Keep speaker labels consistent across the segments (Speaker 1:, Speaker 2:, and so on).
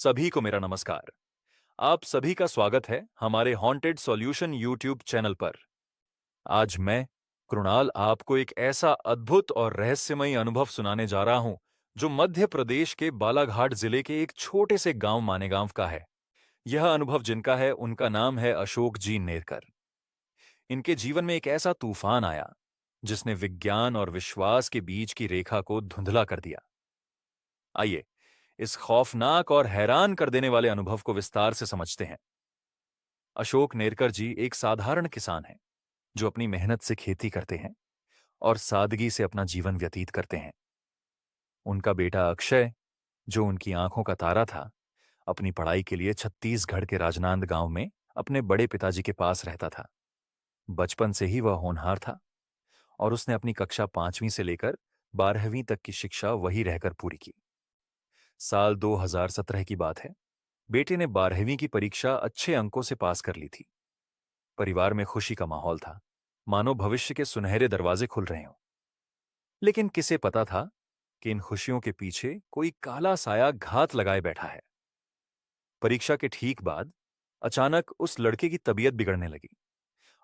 Speaker 1: सभी को मेरा नमस्कार। आप सभी का स्वागत है हमारे हॉन्टेड सॉल्यूशन यूट्यूब चैनल पर। आज मैं कृणाल आपको एक ऐसा अद्भुत और रहस्यमयी अनुभव सुनाने जा रहा हूं जो मध्य प्रदेश के बालाघाट जिले के एक छोटे से गांव मानेगांव का है। यह अनुभव जिनका है उनका नाम है अशोक जी नेरकर। इनके जीवन में एक ऐसा तूफान आया जिसने विज्ञान और विश्वास के बीच की रेखा को धुंधला कर दिया। आइए इस खौफनाक और हैरान कर देने वाले अनुभव को विस्तार से समझते हैं। अशोक नेरकर जी एक साधारण किसान हैं जो अपनी मेहनत से खेती करते हैं और सादगी से अपना जीवन व्यतीत करते हैं। उनका बेटा अक्षय, जो उनकी आंखों का तारा था, अपनी पढ़ाई के लिए छत्तीसगढ़ के राजनांद गांव में अपने बड़े पिताजी के पास रहता था। बचपन से ही वह होनहार था और उसने अपनी कक्षा 5वीं से लेकर 12वीं तक की शिक्षा वहीं रहकर पूरी की। साल 2017 की बात है। बेटे ने 12वीं की परीक्षा अच्छे अंकों से पास कर ली थी। परिवार में खुशी का माहौल था, मानो भविष्य के सुनहरे दरवाजे खुल रहे हों। लेकिन किसे पता था कि इन खुशियों के पीछे कोई काला साया घात लगाए बैठा है। परीक्षा के ठीक बाद अचानक उस लड़के की तबीयत बिगड़ने लगी।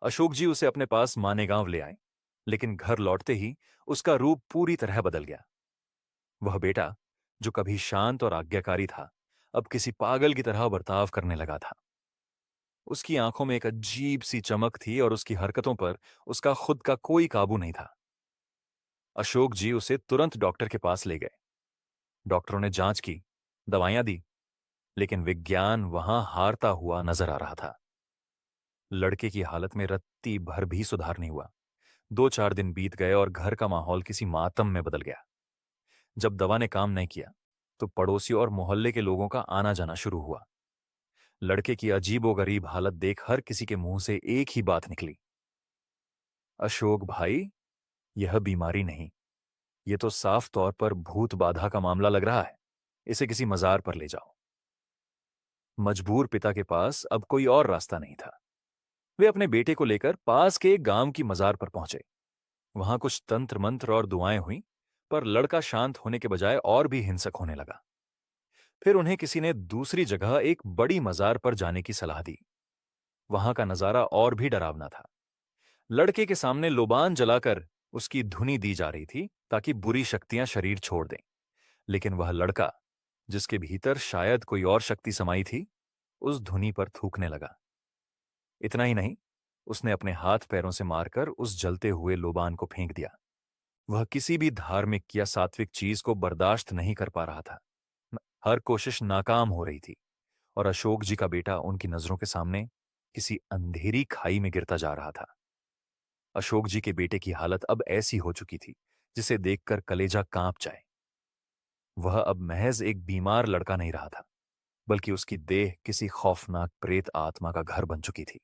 Speaker 1: अशोक जी उसे अपने पास मानेगांव ले आए, लेकिन घर लौटते ही उसका रूप पूरी तरह बदल गया। वह बेटा, जो कभी शांत और आज्ञाकारी था, अब किसी पागल की तरह बर्ताव करने लगा था। उसकी आंखों में एक अजीब सी चमक थी और उसकी हरकतों पर उसका खुद का कोई काबू नहीं था। अशोक जी उसे तुरंत डॉक्टर के पास ले गए। डॉक्टरों ने जांच की, दवाइयां दी, लेकिन विज्ञान वहां हारता हुआ नजर आ रहा था। लड़के की हालत में रत्ती भर भी सुधार नहीं हुआ। 2-4 दिन बीत गए और घर का माहौल किसी मातम में बदल गया। जब दवा ने काम नहीं किया, तो पड़ोसियों और मोहल्ले के लोगों का आना जाना शुरू हुआ। लड़के की अजीबोगरीब हालत देख हर किसी के मुंह से एक ही बात निकली, अशोक भाई, यह बीमारी नहीं, ये तो साफ तौर पर भूत बाधा का मामला लग रहा है। इसे किसी मजार पर ले जाओ। मजबूर पिता के पास अब कोई और रास्ता नहीं था। वे अपने बेटे को लेकर पास के एक गांव की मजार पर पहुंचे। वहां कुछ तंत्र मंत्र और दुआएं हुई, पर लड़का शांत होने के बजाय और भी हिंसक होने लगा। फिर उन्हें किसी ने दूसरी जगह एक बड़ी मजार पर जाने की सलाह दी। वहां का नजारा और भी डरावना था। लड़के के सामने लोबान जलाकर उसकी धुनी दी जा रही थी ताकि बुरी शक्तियां शरीर छोड़ दें। लेकिन वह लड़का, जिसके भीतर शायद कोई और शक्ति समाई थी, उस धुनी पर थूकने लगा। इतना ही नहीं, उसने अपने हाथ पैरों से मारकर उस जलते हुए लोबान को फेंक दिया। वह किसी भी धार्मिक या सात्विक चीज को बर्दाश्त नहीं कर पा रहा था। हर कोशिश नाकाम हो रही थी और अशोक जी का बेटा उनकी नजरों के सामने किसी अंधेरी खाई में गिरता जा रहा था। अशोक जी के बेटे की हालत अब ऐसी हो चुकी थी जिसे देखकर कलेजा कांप जाए। वह अब महज एक बीमार लड़का नहीं रहा था, बल्कि उसकी देह किसी खौफनाक प्रेत आत्मा का घर बन चुकी थी।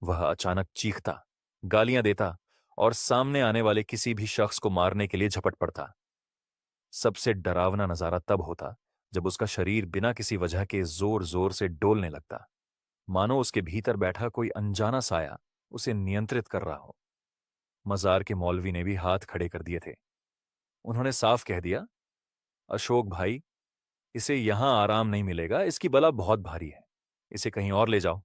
Speaker 1: वह अचानक चीखता, गालियां देता और सामने आने वाले किसी भी शख्स को मारने के लिए झपट पड़ता। सबसे डरावना नजारा तब होता जब उसका शरीर बिना किसी वजह के जोर जोर से डोलने लगता, मानो उसके भीतर बैठा कोई अनजाना साया उसे नियंत्रित कर रहा हो। मजार के मौलवी ने भी हाथ खड़े कर दिए थे। उन्होंने साफ कह दिया, अशोक भाई, इसे यहां आराम नहीं मिलेगा, इसकी बला बहुत भारी है, इसे कहीं और ले जाओ।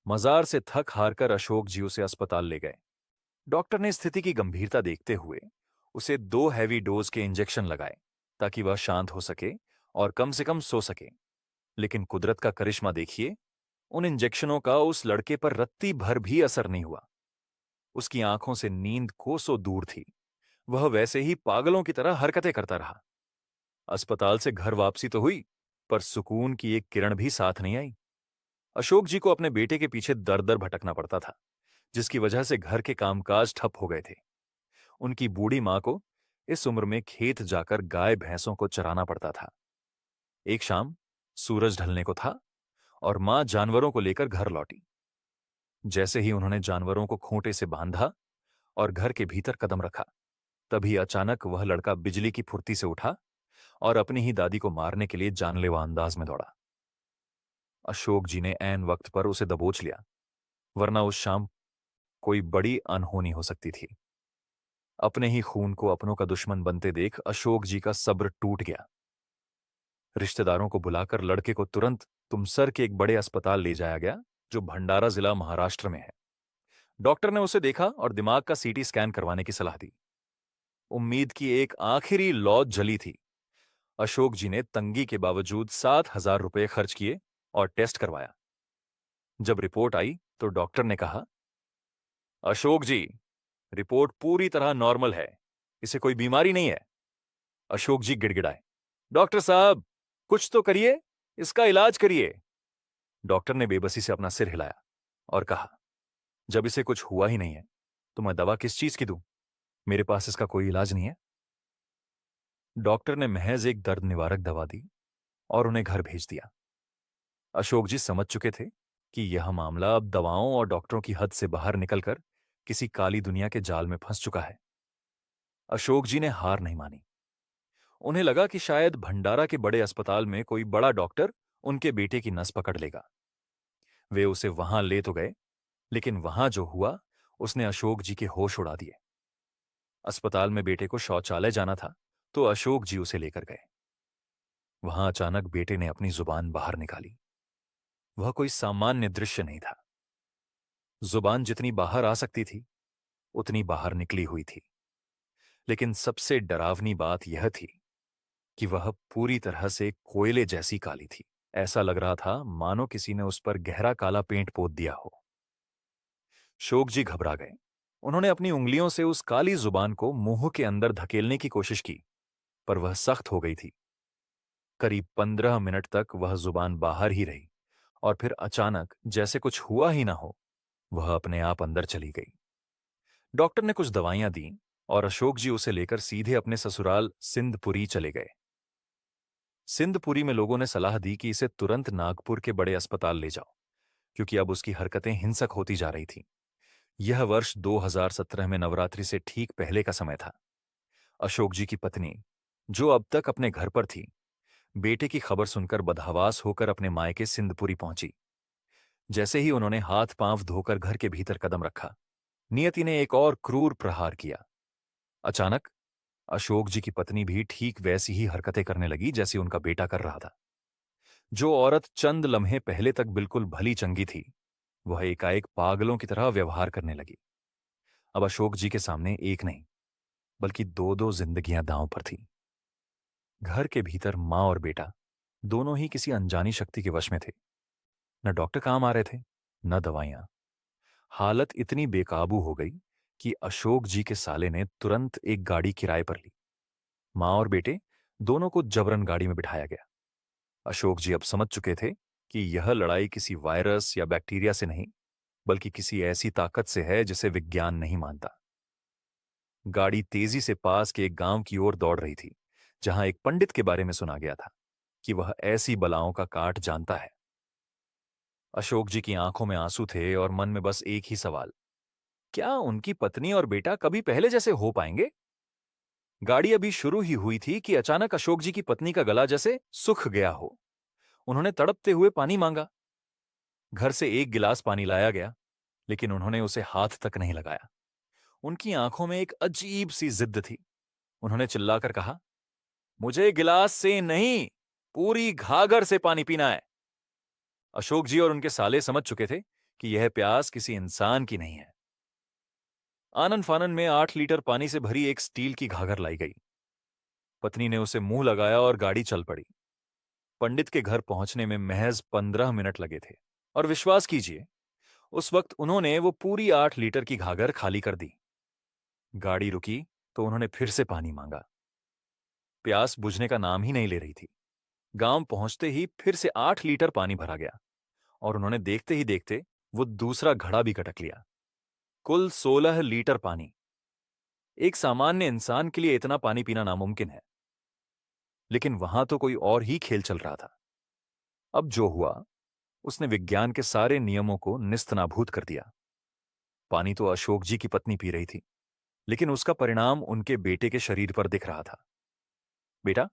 Speaker 1: मजार से थक हार कर अशोक जी उसे अस्पताल ले गए। डॉक्टर ने स्थिति की गंभीरता देखते हुए उसे 2 हैवी डोज के इंजेक्शन लगाए ताकि वह शांत हो सके और कम से कम सो सके। लेकिन कुदरत का करिश्मा देखिए, उन इंजेक्शनों का उस लड़के पर रत्ती भर भी असर नहीं हुआ। उसकी आंखों से नींद कोसों दूर थी। वह वैसे ही पागलों की तरह हरकतें करता रहा। अस्पताल से घर वापसी तो हुई, पर सुकून की एक किरण भी साथ नहीं आई। अशोक जी को अपने बेटे के पीछे दर दर भटकना पड़ता था, जिसकी वजह से घर के कामकाज ठप हो गए थे। उनकी बूढ़ी मां को इस उम्र में खेत जाकर गाय भैंसों को चराना पड़ता था। एक शाम सूरज ढलने को था और मां जानवरों को लेकर घर लौटी। जैसे ही उन्होंने जानवरों को खूंटे से बांधा और घर के भीतर कदम रखा, तभी अचानक वह लड़का बिजली की फुर्ती से उठा और अपनी ही दादी को मारने के लिए जानलेवा अंदाज में दौड़ा। अशोक जी ने ऐन वक्त पर उसे दबोच लिया, वरना उस शाम कोई बड़ी अनहोनी हो सकती थी। अपने ही खून को अपनों का दुश्मन बनते देख अशोक जी का सब्र टूट गया। रिश्तेदारों को बुलाकर लड़के को तुरंत तुमसर के एक बड़े अस्पताल ले जाया गया, जो भंडारा जिला महाराष्ट्र में है। डॉक्टर ने उसे देखा और दिमाग का सीटी स्कैन करवाने की सलाह दी। उम्मीद की एक आखिरी लौ जली थी। अशोक जी ने तंगी के बावजूद 7,000 रुपये खर्च किए और टेस्ट करवाया। जब रिपोर्ट आई तो डॉक्टर ने कहा, अशोक जी, रिपोर्ट पूरी तरह नॉर्मल है, इसे कोई बीमारी नहीं है। अशोक जी गिड़गिड़ाए, डॉक्टर साहब, कुछ तो करिए, इसका इलाज करिए। डॉक्टर ने बेबसी से अपना सिर हिलाया और कहा, जब इसे कुछ हुआ ही नहीं है तो मैं दवा किस चीज की दूं? मेरे पास इसका कोई इलाज नहीं है। डॉक्टर ने महज एक दर्द निवारक दवा दी और उन्हें घर भेज दिया। अशोक जी समझ चुके थे कि यह मामला अब दवाओं और डॉक्टरों की हद से बाहर निकलकर किसी काली दुनिया के जाल में फंस चुका है। अशोक जी ने हार नहीं मानी। उन्हें लगा कि शायद भंडारा के बड़े अस्पताल में कोई बड़ा डॉक्टर उनके बेटे की नस पकड़ लेगा। वे उसे वहां ले तो गए, लेकिन वहां जो हुआ उसने अशोक जी के होश उड़ा दिए। अस्पताल में बेटे को शौचालय जाना था तो अशोक जी उसे लेकर गए। वहां अचानक बेटे ने अपनी जुबान बाहर निकाली। वह कोई सामान्य दृश्य नहीं था। जुबान जितनी बाहर आ सकती थी उतनी बाहर निकली हुई थी। लेकिन सबसे डरावनी बात यह थी कि वह पूरी तरह से कोयले जैसी काली थी। ऐसा लग रहा था मानो किसी ने उस पर गहरा काला पेंट पोत दिया हो। शोक जी घबरा गए। उन्होंने अपनी उंगलियों से उस काली जुबान को मुंह के अंदर धकेलने की कोशिश की, पर वह सख्त हो गई थी। करीब 15 मिनट तक वह जुबान बाहर ही रही और फिर अचानक, जैसे कुछ हुआ ही ना हो, वह अपने आप अंदर चली गई। डॉक्टर ने कुछ दवाइयां दी और अशोक जी उसे लेकर सीधे अपने ससुराल सिंधपुरी चले गए। सिंधपुरी में लोगों ने सलाह दी कि इसे तुरंत नागपुर के बड़े अस्पताल ले जाओ, क्योंकि अब उसकी हरकतें हिंसक होती जा रही थीं। यह वर्ष 2017 में नवरात्रि से ठीक पहले का समय था। अशोक जी की पत्नी, जो अब तक अपने घर पर थी, बेटे की खबर सुनकर बदहवास होकर अपने मायके सिंधपुरी पहुंची। जैसे ही उन्होंने हाथ पांव धोकर घर के भीतर कदम रखा, नियति ने एक और क्रूर प्रहार किया। अचानक अशोक जी की पत्नी भी ठीक वैसी ही हरकतें करने लगी जैसी उनका बेटा कर रहा था। जो औरत चंद लम्हे पहले तक बिल्कुल भली चंगी थी, वह एकाएक पागलों की तरह व्यवहार करने लगी। अब अशोक जी के सामने एक नहीं, बल्कि दो दो जिंदगियां दांव पर थीं। घर के भीतर मां और बेटा दोनों ही किसी अनजानी शक्ति के वश में थे। न डॉक्टर काम आ रहे थे, न दवाइयां। हालत इतनी बेकाबू हो गई कि अशोक जी के साले ने तुरंत एक गाड़ी किराए पर ली। मां और बेटे दोनों को जबरन गाड़ी में बिठाया गया। अशोक जी अब समझ चुके थे कि यह लड़ाई किसी वायरस या बैक्टीरिया से नहीं, बल्कि किसी ऐसी ताकत से है जिसे विज्ञान नहीं मानता। गाड़ी तेजी से पास के एक गांव की ओर दौड़ रही थी, जहां एक पंडित के बारे में सुना गया था कि वह ऐसी बलाओं का काट जानता है। अशोक जी की आंखों में आंसू थे और मन में बस एक ही सवाल, क्या उनकी पत्नी और बेटा कभी पहले जैसे हो पाएंगे? गाड़ी अभी शुरू ही हुई थी कि अचानक अशोक जी की पत्नी का गला जैसे सूख गया हो। उन्होंने तड़पते हुए पानी मांगा। घर से एक गिलास पानी लाया गया, लेकिन उन्होंने उसे हाथ तक नहीं लगाया। उनकी आंखों में एक अजीब सी जिद्द थी। उन्होंने चिल्लाकर कहा, मुझे गिलास से नहीं, पूरी घाघर से पानी पीना है। अशोक जी और उनके साले समझ चुके थे कि यह प्यास किसी इंसान की नहीं है। आनन फानन में 8 लीटर पानी से भरी एक स्टील की घाघर लाई गई। पत्नी ने उसे मुंह लगाया और गाड़ी चल पड़ी। पंडित के घर पहुंचने में महज 15 मिनट लगे थे, और विश्वास कीजिए, उस वक्त उन्होंने वो पूरी 8 लीटर की घाघर खाली कर दी। गाड़ी रुकी तो उन्होंने फिर से पानी मांगा। प्यास बुझने का नाम ही नहीं ले रही थी। गांव पहुंचते ही फिर से 8 लीटर पानी भरा गया और उन्होंने देखते ही देखते वो दूसरा घड़ा भी गटक लिया। कुल 16 लीटर पानी। एक सामान्य इंसान के लिए इतना पानी पीना नामुमकिन है, लेकिन वहां तो कोई और ही खेल चल रहा था। अब जो हुआ उसने विज्ञान के सारे नियमों को निस्तनाभूत कर दिया। पानी तो अशोक जी की पत्नी पी रही थी, लेकिन उसका परिणाम उनके बेटे के शरीर पर दिख रहा था। बेटा,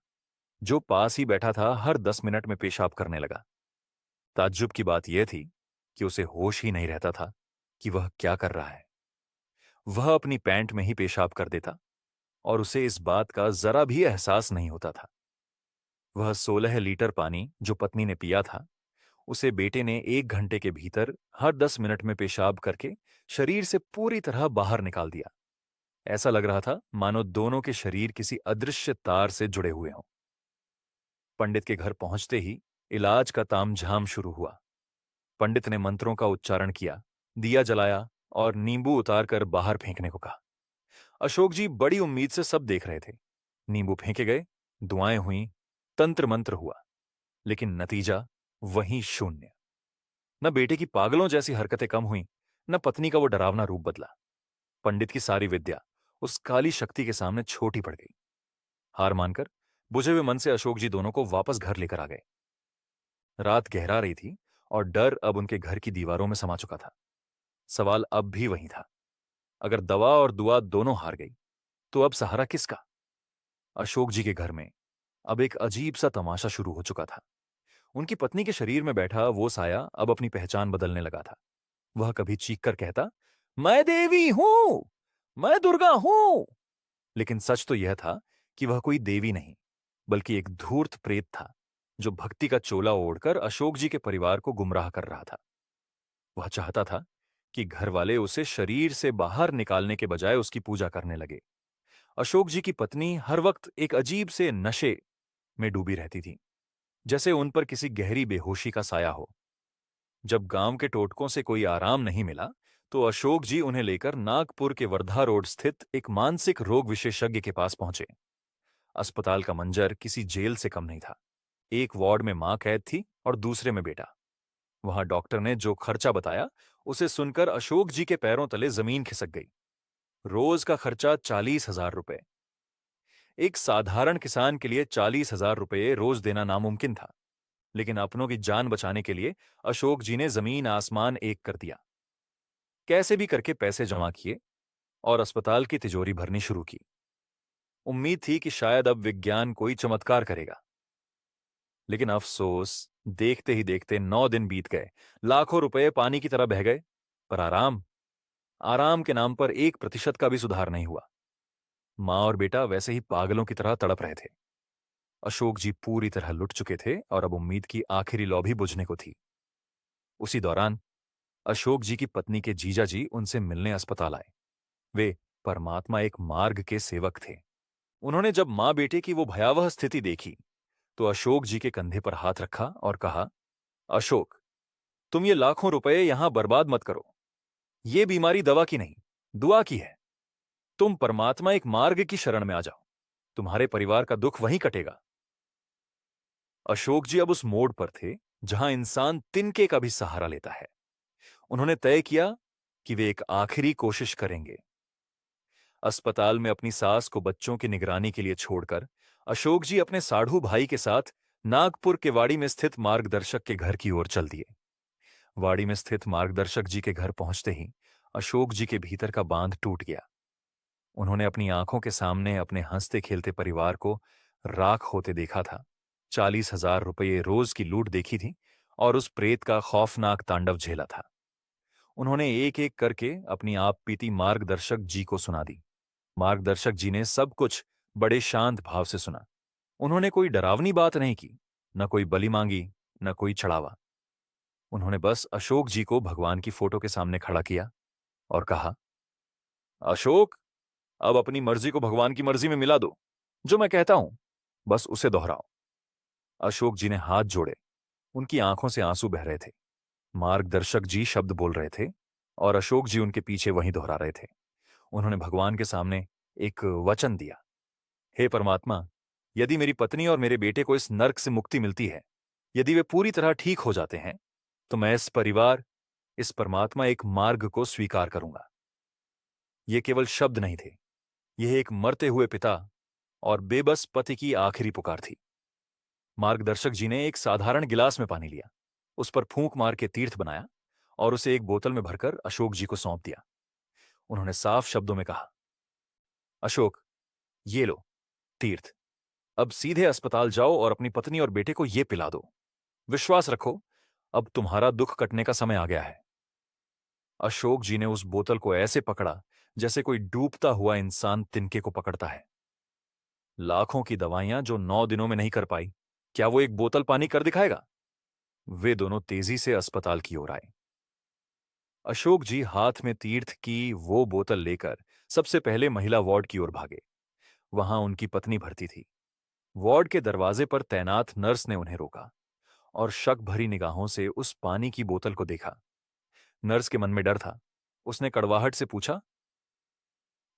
Speaker 1: जो पास ही बैठा था, हर 10 मिनट में पेशाब करने लगा। ताज्जुब की बात यह थी कि उसे होश ही नहीं रहता था कि वह क्या कर रहा है। वह अपनी पैंट में ही पेशाब कर देता और उसे इस बात का जरा भी एहसास नहीं होता था। वह 16 लीटर पानी जो पत्नी ने पिया था, उसे बेटे ने 1 घंटे के भीतर हर 10 मिनट में पेशाब करके शरीर से पूरी तरह बाहर निकाल दिया। ऐसा लग रहा था मानो दोनों के शरीर किसी अदृश्य तार से जुड़े हुए हों। पंडित के घर पहुंचते ही इलाज का तामझाम शुरू हुआ। पंडित ने मंत्रों का उच्चारण किया, दिया जलाया और नींबू उतारकर बाहर फेंकने को कहा। अशोक जी बड़ी उम्मीद से सब देख रहे थे। नींबू फेंके गए, दुआएं हुईं, तंत्र मंत्र हुआ, लेकिन नतीजा वहीं शून्य। न बेटे की पागलों जैसी हरकतें कम हुईं, न पत्नी का वो डरावना रूप बदला। पंडित की सारी विद्या उस काली शक्ति के सामने छोटी पड़ गई। हार मानकर बुझे हुए मन से अशोक जी दोनों को वापस घर लेकर आ गए। रात गहरा रही थी और डर अब उनके घर की दीवारों में समा चुका था। सवाल अब भी वही था, अगर दवा और दुआ दोनों हार गई तो अब सहारा किसका? अशोक जी के घर में अब एक अजीब सा तमाशा शुरू हो चुका था। उनकी पत्नी के शरीर में बैठा वो साया अब अपनी पहचान बदलने लगा था। वह कभी चीखकर कहता, मैं देवी हूं, मैं दुर्गा हूं। लेकिन सच तो यह था कि वह कोई देवी नहीं, बल्कि एक धूर्त प्रेत था, जो भक्ति का चोला ओढ़कर अशोक जी के परिवार को गुमराह कर रहा था। वह चाहता था कि घर वाले उसे शरीर से बाहर निकालने के बजाय उसकी पूजा करने लगे। अशोक जी की पत्नी हर वक्त एक अजीब से नशे में डूबी रहती थी, जैसे उन पर किसी गहरी बेहोशी का साया हो। जब गांव के टोटकों से कोई आराम नहीं मिला, तो अशोक जी उन्हें लेकर नागपुर के वर्धा रोड स्थित एक मानसिक रोग विशेषज्ञ के पास पहुंचे। अस्पताल का मंजर किसी जेल से कम नहीं था। एक वार्ड में मां कैद थी और दूसरे में बेटा। वहां डॉक्टर ने जो खर्चा बताया, उसे सुनकर अशोक जी के पैरों तले जमीन खिसक गई। रोज का खर्चा 40,000 रुपए। एक साधारण किसान के लिए 40,000 रुपए रोज देना नामुमकिन था, लेकिन अपनों की जान बचाने के लिए अशोक जी ने जमीन आसमान एक कर दिया। कैसे भी करके पैसे जमा किए और अस्पताल की तिजोरी भरनी शुरू की। उम्मीद थी कि शायद अब विज्ञान कोई चमत्कार करेगा, लेकिन अफसोस, देखते ही देखते 9 दिन बीत गए। लाखों रुपए पानी की तरह बह गए, पर आराम आराम के नाम पर 1% का भी सुधार नहीं हुआ। मां और बेटा वैसे ही पागलों की तरह तड़प रहे थे। अशोक जी पूरी तरह लुट चुके थे और अब उम्मीद की आखिरी लौ भी बुझने को थी। उसी दौरान अशोक जी की पत्नी के जीजा जी उनसे मिलने अस्पताल आए। वे परमात्मा एक मार्ग के सेवक थे। उन्होंने जब मां बेटे की वो भयावह स्थिति देखी, तो अशोक जी के कंधे पर हाथ रखा और कहा, अशोक, तुम ये लाखों रुपए यहां बर्बाद मत करो। ये बीमारी दवा की नहीं, दुआ की है। तुम परमात्मा एक मार्ग की शरण में आ जाओ, तुम्हारे परिवार का दुख वहीं कटेगा। अशोक जी अब उस मोड़ पर थे जहां इंसान तिनके का भी सहारा लेता है। उन्होंने तय किया कि वे एक आखिरी कोशिश करेंगे। अस्पताल में अपनी सास को बच्चों की निगरानी के लिए छोड़कर अशोक जी अपने साढ़ू भाई के साथ नागपुर के वाड़ी में स्थित मार्गदर्शक के घर की ओर चल दिए। वाड़ी में स्थित मार्गदर्शक जी के घर पहुंचते ही अशोक जी के भीतर का बांध टूट गया। उन्होंने अपनी आंखों के सामने अपने हंसते खेलते परिवार को राख होते देखा था। 40,000 रुपये रोज की लूट देखी थी और उस प्रेत का खौफनाक तांडव झेला था। उन्होंने एक एक करके अपनी आप बीती मार्गदर्शक जी को सुना दी। मार्गदर्शक जी ने सब कुछ बड़े शांत भाव से सुना। उन्होंने कोई डरावनी बात नहीं की, न कोई बलि मांगी, न कोई चढ़ावा। उन्होंने बस अशोक जी को भगवान की फोटो के सामने खड़ा किया और कहा, अशोक, अब अपनी मर्जी को भगवान की मर्जी में मिला दो। जो मैं कहता हूं, बस उसे दोहराओ। अशोक जी ने हाथ जोड़े। उनकी आंखों से आंसू बह रहे थे। मार्गदर्शक जी शब्द बोल रहे थे और अशोक जी उनके पीछे वहीं दोहरा रहे थे। उन्होंने भगवान के सामने एक वचन दिया, हे परमात्मा, यदि मेरी पत्नी और मेरे बेटे को इस नर्क से मुक्ति मिलती है, यदि वे पूरी तरह ठीक हो जाते हैं, तो मैं इस परिवार, इस परमात्मा एक मार्ग को स्वीकार करूंगा। ये केवल शब्द नहीं थे, यह एक मरते हुए पिता और बेबस पति की आखिरी पुकार थी। मार्गदर्शक जी ने एक साधारण गिलास में पानी लिया, उस पर फूंक मार के तीर्थ बनाया और उसे एक बोतल में भरकर अशोक जी को सौंप दिया। उन्होंने साफ शब्दों में कहा, अशोक, ये लो तीर्थ। अब सीधे अस्पताल जाओ और अपनी पत्नी और बेटे को ये पिला दो। विश्वास रखो, अब तुम्हारा दुख कटने का समय आ गया है। अशोक जी ने उस बोतल को ऐसे पकड़ा जैसे कोई डूबता हुआ इंसान तिनके को पकड़ता है। लाखों की दवाइयां जो 9 दिनों में नहीं कर पाई, क्या वो एक बोतल पानी कर दिखाएगा? वे दोनों तेजी से अस्पताल की ओर आए। अशोक जी हाथ में तीर्थ की वो बोतल लेकर सबसे पहले महिला वार्ड की ओर भागे। वहां उनकी पत्नी भर्ती थी। वार्ड के दरवाजे पर तैनात नर्स ने उन्हें रोका और शक भरी निगाहों से उस पानी की बोतल को देखा। नर्स के मन में डर था। उसने कड़वाहट से पूछा,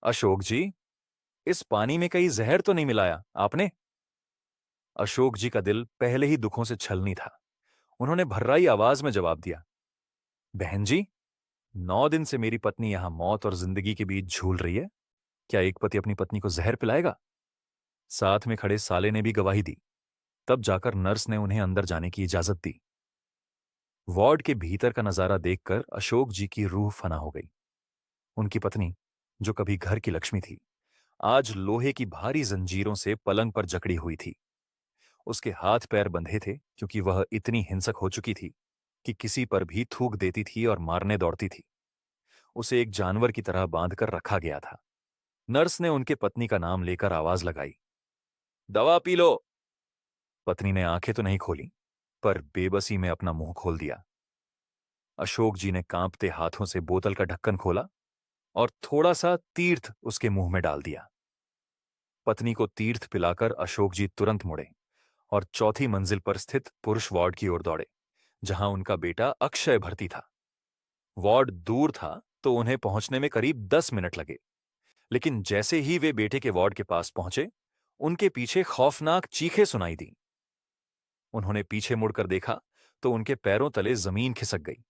Speaker 1: अशोक जी, इस पानी में कहीं जहर तो नहीं मिलाया आपने? अशोक जी का दिल पहले ही दुखों से छलनी था। उन्होंने भर्राई आवाज में जवाब दिया, बहन जी, 9 दिन से मेरी पत्नी यहां मौत और जिंदगी के बीच झूल रही है। क्या एक पति अपनी पत्नी को जहर पिलाएगा? साथ में खड़े साले ने भी गवाही दी। तब जाकर नर्स ने उन्हें अंदर जाने की इजाजत दी। वार्ड के भीतर का नजारा देखकर अशोक जी की रूह फना हो गई। उनकी पत्नी, जो कभी घर की लक्ष्मी थी, आज लोहे की भारी जंजीरों से पलंग पर जकड़ी हुई थी। उसके हाथ पैर बंधे थे क्योंकि वह इतनी हिंसक हो चुकी थी कि किसी पर भी थूक देती थी और मारने दौड़ती थी। उसे एक जानवर की तरह बांधकर रखा गया था। नर्स ने उनके पत्नी का नाम लेकर आवाज लगाई, दवा पी लो। पत्नी ने आंखें तो नहीं खोली, पर बेबसी में अपना मुंह खोल दिया। अशोक जी ने कांपते हाथों से बोतल का ढक्कन खोला और थोड़ा सा तीर्थ उसके मुंह में डाल दिया। पत्नी को तीर्थ पिलाकर अशोक जी तुरंत मुड़े और चौथी मंजिल पर स्थित पुरुष वार्ड की ओर दौड़े, जहां उनका बेटा अक्षय भर्ती था। वार्ड दूर था तो उन्हें पहुंचने में करीब 10 मिनट लगे, लेकिन जैसे ही वे बेटे के वार्ड के पास पहुंचे, उनके पीछे खौफनाक चीखें सुनाई दी। उन्होंने पीछे मुड़कर देखा तो उनके पैरों तले जमीन खिसक गई।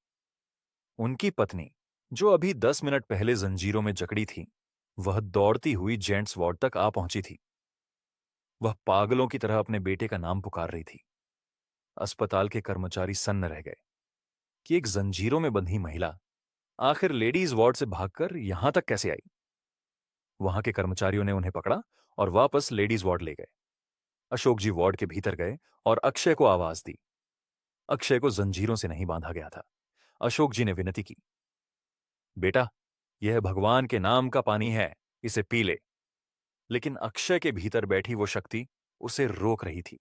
Speaker 1: उनकी पत्नी, जो अभी 10 मिनट पहले जंजीरों में जकड़ी थी, वह दौड़ती हुई जेंट्स वार्ड तक आ पहुंची थी। वह पागलों की तरह अपने बेटे का नाम पुकार रही थी। अस्पताल के कर्मचारी सन्न रह गए कि एक जंजीरों में बंधी महिला आखिर लेडीज वार्ड से भागकर यहां तक कैसे आई। वहां के कर्मचारियों ने उन्हें पकड़ा और वापस लेडीज वार्ड ले गए। अशोक जी वार्ड के भीतर गए और अक्षय को आवाज दी। अक्षय को जंजीरों से नहीं बांधा गया था। अशोक जी ने विनती की, बेटा, यह भगवान के नाम का पानी है, इसे पी ले। लेकिन अक्षय के भीतर बैठी वो शक्ति उसे रोक रही थी।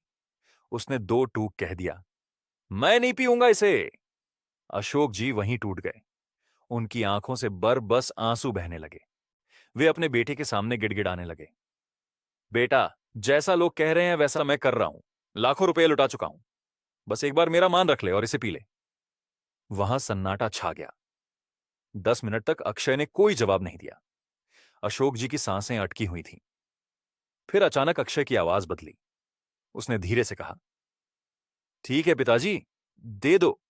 Speaker 1: उसने दो टूक कह दिया, मैं नहीं पीऊंगा इसे। अशोक जी वहीं टूट गए। उनकी आंखों से बरबस आंसू बहने लगे। वे अपने बेटे के सामने गिड़गिड़ाने लगे, बेटा, जैसा लोग कह रहे हैं वैसा मैं कर रहा हूं। लाखों रुपए लुटा चुका हूं। बस एक बार मेरा मान रख ले और इसे पी ले। वहां सन्नाटा छा गया। 10 मिनट तक अक्षय ने कोई जवाब नहीं दिया। अशोक जी की सांसें अटकी हुई थीं। फिर अचानक अक्षय की आवाज बदली। उसने धीरे से कहा, ठीक है पिताजी, दे दो,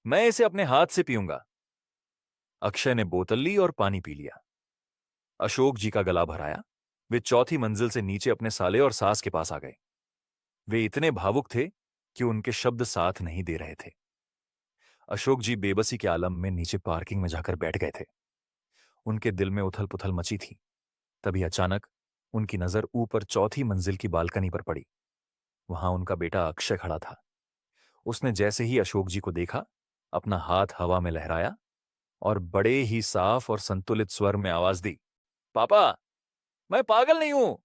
Speaker 1: मैं इसे अपने हाथ से पीऊंगा। अक्षय ने बोतल ली और पानी पी लिया। अशोक जी का गला भराया। वे चौथी मंजिल से नीचे अपने साले और सास के पास आ गए। वे इतने भावुक थे कि उनके शब्द साथ नहीं दे रहे थे। अशोक जी बेबसी के आलम में नीचे पार्किंग में जाकर बैठ गए थे। उनके दिल में उथल पुथल मची थी। तभी अचानक उनकी नजर ऊपर चौथी मंजिल की बालकनी पर पड़ी। वहां उनका बेटा अक्षय खड़ा था। उसने जैसे ही अशोक जी को देखा, अपना हाथ हवा में लहराया और बड़े ही साफ और संतुलित स्वर में आवाज दी, पापा, मैं पागल नहीं हूं।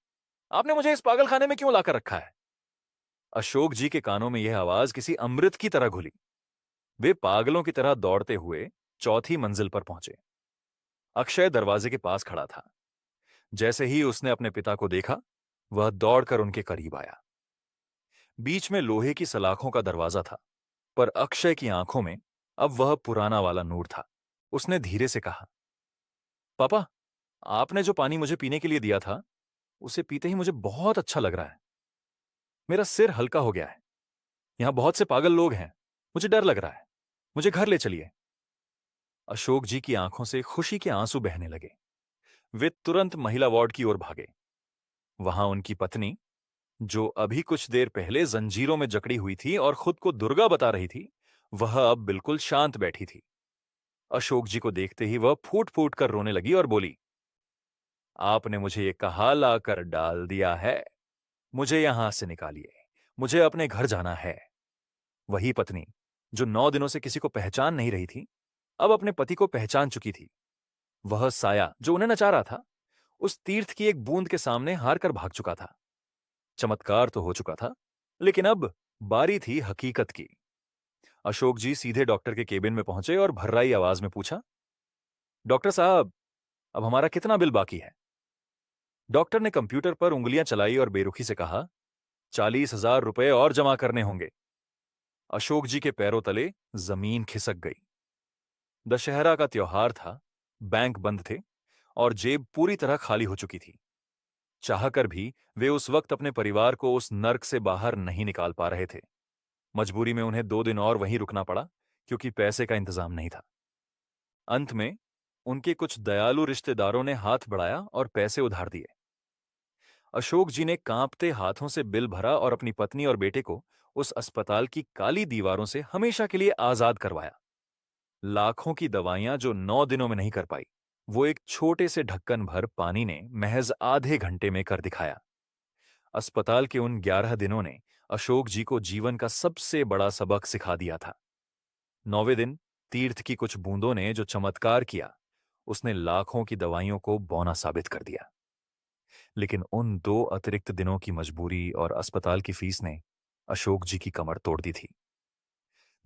Speaker 1: आपने मुझे इस पागल खाने में क्यों लाकर रखा है? अशोक जी के कानों में यह आवाज किसी अमृत की तरह घुली। वे पागलों की तरह दौड़ते हुए चौथी मंजिल पर पहुंचे। अक्षय दरवाजे के पास खड़ा था। जैसे ही उसने अपने पिता को देखा, वह दौड़कर उनके करीब आया। बीच में लोहे की सलाखों का दरवाजा था, पर अक्षय की आंखों में अब वह पुराना वाला नूर था। उसने धीरे से कहा, पापा, आपने जो पानी मुझे पीने के लिए दिया था, उसे पीते ही मुझे बहुत अच्छा लग रहा है। मेरा सिर हल्का हो गया है। यहां बहुत से पागल लोग हैं। मुझे डर लग रहा है। मुझे घर ले चलिए। अशोक जी की आंखों से खुशी के आंसू बहने लगे। वे तुरंत महिला वार्ड की ओर भागे। वहां उनकी पत्नी, जो अभी कुछ देर पहले जंजीरों में जकड़ी हुई थी और खुद को दुर्गा बता रही थी, वह अब बिल्कुल शांत बैठी थी। अशोक जी को देखते ही वह फूट फूट कर रोने लगी और बोली, आपने मुझे ये कहा लाकर डाल दिया है। मुझे यहां से निकालिए। मुझे अपने घर जाना है। वही पत्नी, जो 9 दिनों से किसी को पहचान नहीं रही थी, अब अपने पति को पहचान चुकी थी। वह साया जो उन्हें नचा रहा था, उस तीर्थ की एक बूंद के सामने हार कर भाग चुका था। चमत्कार तो हो चुका था, लेकिन अब बारी थी हकीकत की। अशोक जी सीधे डॉक्टर के केबिन में पहुंचे और भर्राई आवाज में पूछा, डॉक्टर साहब, अब हमारा कितना बिल बाकी है? डॉक्टर ने कंप्यूटर पर उंगलियां चलाई और बेरुखी से कहा, 40,000 रुपए और जमा करने होंगे। अशोक जी के पैरों तले जमीन खिसक गई। दशहरा का त्योहार था, बैंक बंद थे और जेब पूरी तरह खाली हो चुकी थी। चाहकर भी वे उस वक्त अपने परिवार को उस नर्क से बाहर नहीं निकाल पा रहे थे। मजबूरी में उन्हें 2 दिन और वहीं रुकना पड़ा, क्योंकि पैसे का इंतजाम नहीं था। अंत में उनके कुछ दयालु रिश्तेदारों ने हाथ बढ़ाया और पैसे उधार दिए। अशोक जी ने कांपते हाथों से बिल भरा और अपनी पत्नी और बेटे को उस अस्पताल की काली दीवारों से हमेशा के लिए आजाद करवाया। लाखों की दवाइयां जो 9 दिनों में नहीं कर पाई, वो एक छोटे से ढक्कन भर पानी ने महज आधे घंटे में कर दिखाया। अस्पताल के उन 11 दिनों ने अशोक जी को जीवन का सबसे बड़ा सबक सिखा दिया था। 9वें दिन तीर्थ की कुछ बूंदों ने जो चमत्कार किया, उसने लाखों की दवाइयों को बौना साबित कर दिया। लेकिन उन 2 अतिरिक्त दिनों की मजबूरी और अस्पताल की फीस ने अशोक जी की कमर तोड़ दी थी।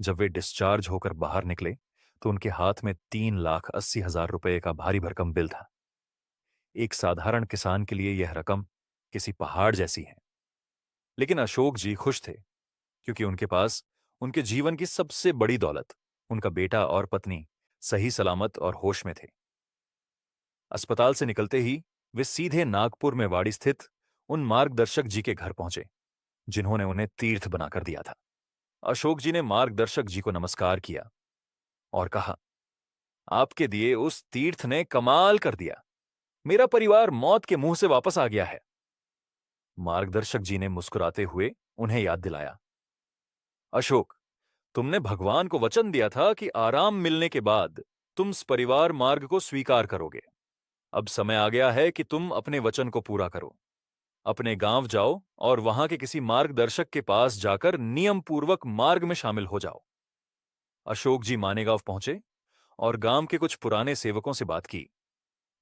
Speaker 1: जब वे डिस्चार्ज होकर बाहर निकले तो उनके हाथ में 3,80,000 रुपए का भारी भरकम बिल था। एक साधारण किसान के लिए यह रकम किसी पहाड़ जैसी है। लेकिन अशोक जी खुश थे, क्योंकि उनके पास उनके जीवन की सबसे बड़ी दौलत, उनका बेटा और पत्नी, सही सलामत और होश में थे। अस्पताल से निकलते ही वे सीधे नागपुर में वाड़ी स्थित उन मार्गदर्शक जी के घर पहुंचे, जिन्होंने उन्हें तीर्थ बनाकर दिया था। अशोक जी ने मार्गदर्शक जी को नमस्कार किया और कहा, आपके दिए उस तीर्थ ने कमाल कर दिया। मेरा परिवार मौत के मुंह से वापस आ गया है। मार्गदर्शक जी ने मुस्कुराते हुए उन्हें याद दिलाया, अशोक, तुमने भगवान को वचन दिया था कि आराम मिलने के बाद तुम इस परिवार मार्ग को स्वीकार करोगे। अब समय आ गया है कि तुम अपने वचन को पूरा करो। अपने गांव जाओ और वहां के किसी मार्गदर्शक के पास जाकर नियम पूर्वक मार्ग में शामिल हो जाओ। अशोक जी मानेगांव पहुंचे और गांव के कुछ पुराने सेवकों से बात की।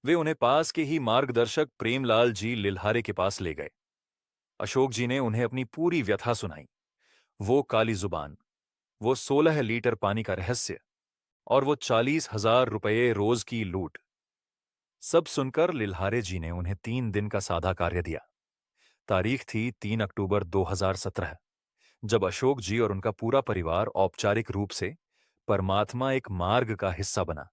Speaker 1: वे उन्हें पास के ही मार्गदर्शक प्रेमलाल जी लिल्हारे के पास ले गए। अशोक जी ने उन्हें अपनी पूरी व्यथा सुनाई। वो काली जुबान, वो 16 लीटर पानी का रहस्य और वो 40,000 रुपये रोज की लूट। सब सुनकर लिल्हारे जी ने उन्हें 3 दिन का सादा कार्य दिया। तारीख थी 3 अक्टूबर 2017, जब अशोक जी और उनका पूरा परिवार औपचारिक रूप से परमात्मा एक मार्ग का हिस्सा बना।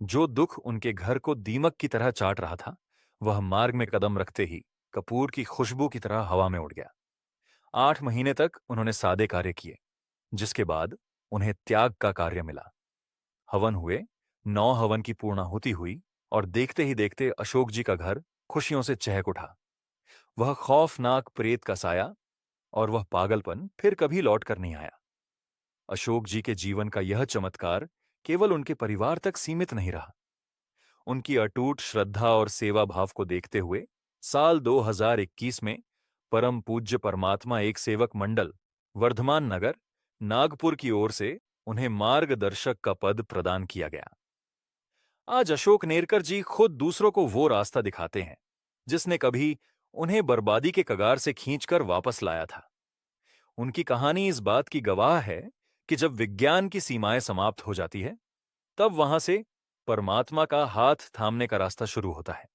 Speaker 1: जो दुख उनके घर को दीमक की तरह चाट रहा था, वह मार्ग में कदम रखते ही कपूर की खुशबू की तरह हवा में उड़ गया। 8 महीने तक उन्होंने सादे कार्य किए, जिसके बाद उन्हें त्याग का कार्य मिला। हवन हुए, 9 हवन की पूर्णाहुति हुई और देखते ही देखते अशोक जी का घर खुशियों से चहक उठा। वह खौफनाक प्रेत का साया और वह पागलपन फिर कभी लौट कर नहीं आया। अशोक जी के जीवन का यह चमत्कार केवल उनके परिवार तक सीमित नहीं रहा। उनकी अटूट श्रद्धा और सेवा भाव को देखते हुए साल 2021 में परम पूज्य परमात्मा एक सेवक मंडल, वर्धमान नगर, नागपुर की ओर से उन्हें मार्गदर्शक का पद प्रदान किया गया। आज अशोक नेरकर जी खुद दूसरों को वो रास्ता दिखाते हैं जिसने कभी उन्हें बर्बादी के कगार से खींचकर वापस लाया था। उनकी कहानी इस बात की गवाह है कि जब विज्ञान की सीमाएं समाप्त हो जाती है, तब वहां से परमात्मा का हाथ थामने का रास्ता शुरू होता है।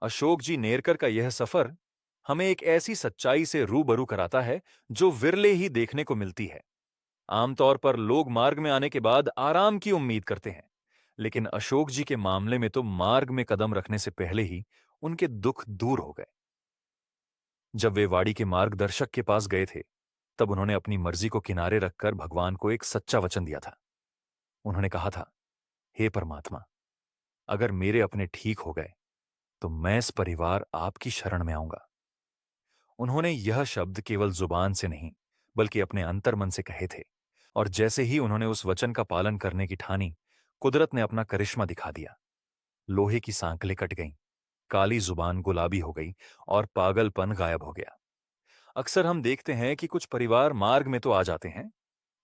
Speaker 1: अशोक जी नेरकर का यह सफर हमें एक ऐसी सच्चाई से रूबरू कराता है जो विरले ही देखने को मिलती है। आमतौर पर लोग मार्ग में आने के बाद आराम की उम्मीद करते हैं, लेकिन अशोक जी के मामले में तो मार्ग में कदम रखने से पहले ही उनके दुख दूर हो गए। जब वे वाड़ी के मार्गदर्शक के पास गए थे, तब उन्होंने अपनी मर्जी को किनारे रखकर भगवान को एक सच्चा वचन दिया था। उन्होंने कहा था, हे परमात्मा, अगर मेरे अपने ठीक हो गए तो मैं इस परिवार आपकी शरण में आऊंगा। उन्होंने यह शब्द केवल जुबान से नहीं, बल्कि अपने अंतर्मन से कहे थे। और जैसे ही उन्होंने उस वचन का पालन करने की ठानी, कुदरत ने अपना करिश्मा दिखा दिया। लोहे की सांकलें कट गईं, काली जुबान गुलाबी हो गई और पागलपन गायब हो गया। अक्सर हम देखते हैं कि कुछ परिवार मार्ग में तो आ जाते हैं,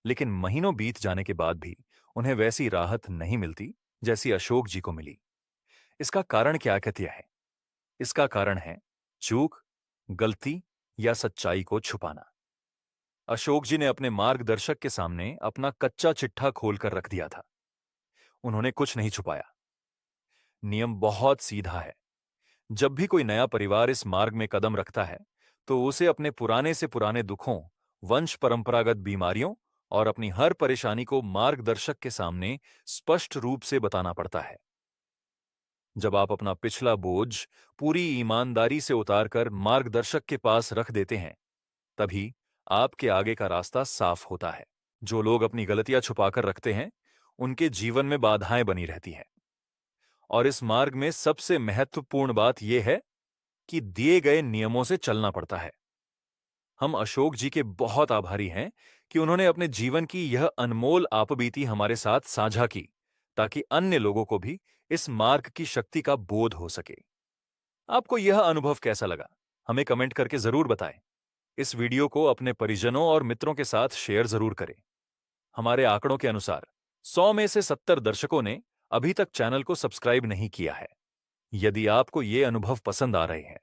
Speaker 1: लेकिन महीनों बीत जाने के बाद भी उन्हें वैसी राहत नहीं मिलती जैसी अशोक जी को मिली। इसका कारण क्या कहती है? इसका कारण है चूक, गलती या सच्चाई को छुपाना। अशोक जी ने अपने मार्गदर्शक के सामने अपना कच्चा चिट्ठा खोलकर रख दिया था। उन्होंने कुछ नहीं छुपाया। नियम बहुत सीधा है। जब भी कोई नया परिवार इस मार्ग में कदम रखता है, तो उसे अपने पुराने से पुराने दुखों, वंश परंपरागत बीमारियों और अपनी हर परेशानी को मार्गदर्शक के सामने स्पष्ट रूप से बताना पड़ता है। जब आप अपना पिछला बोझ पूरी ईमानदारी से उतारकर मार्गदर्शक के पास रख देते हैं, तभी आपके आगे का रास्ता साफ होता है। जो लोग अपनी गलतियां छुपाकर रखते हैं, उनके जीवन में बाधाएं बनी रहती हैं। और इस मार्ग में सबसे महत्वपूर्ण बात यह है कि दिए गए नियमों से चलना पड़ता है। हम अशोक जी के बहुत आभारी हैं कि उन्होंने अपने जीवन की यह अनमोल आपबीती हमारे साथ साझा की, ताकि अन्य लोगों को भी इस मार्ग की शक्ति का बोध हो सके। आपको यह अनुभव कैसा लगा? हमें कमेंट करके जरूर बताएं। इस वीडियो को अपने परिजनों और मित्रों के साथ शेयर जरूर करें। हमारे आंकड़ों के अनुसार 100 में से 70 दर्शकों ने अभी तक चैनल को सब्सक्राइब नहीं किया है। यदि आपको ये अनुभव पसंद आ रहे हैं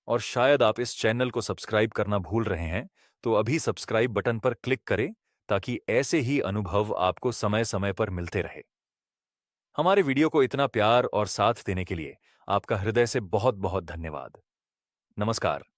Speaker 1: और शायद आप इस चैनल को सब्सक्राइब करना भूल रहे हैं, तो अभी सब्सक्राइब बटन पर क्लिक करें ताकि ऐसे ही अनुभव आपको समय समय पर मिलते रहे। हमारे वीडियो को इतना प्यार और साथ देने के लिए आपका हृदय से बहुत बहुत धन्यवाद। नमस्कार।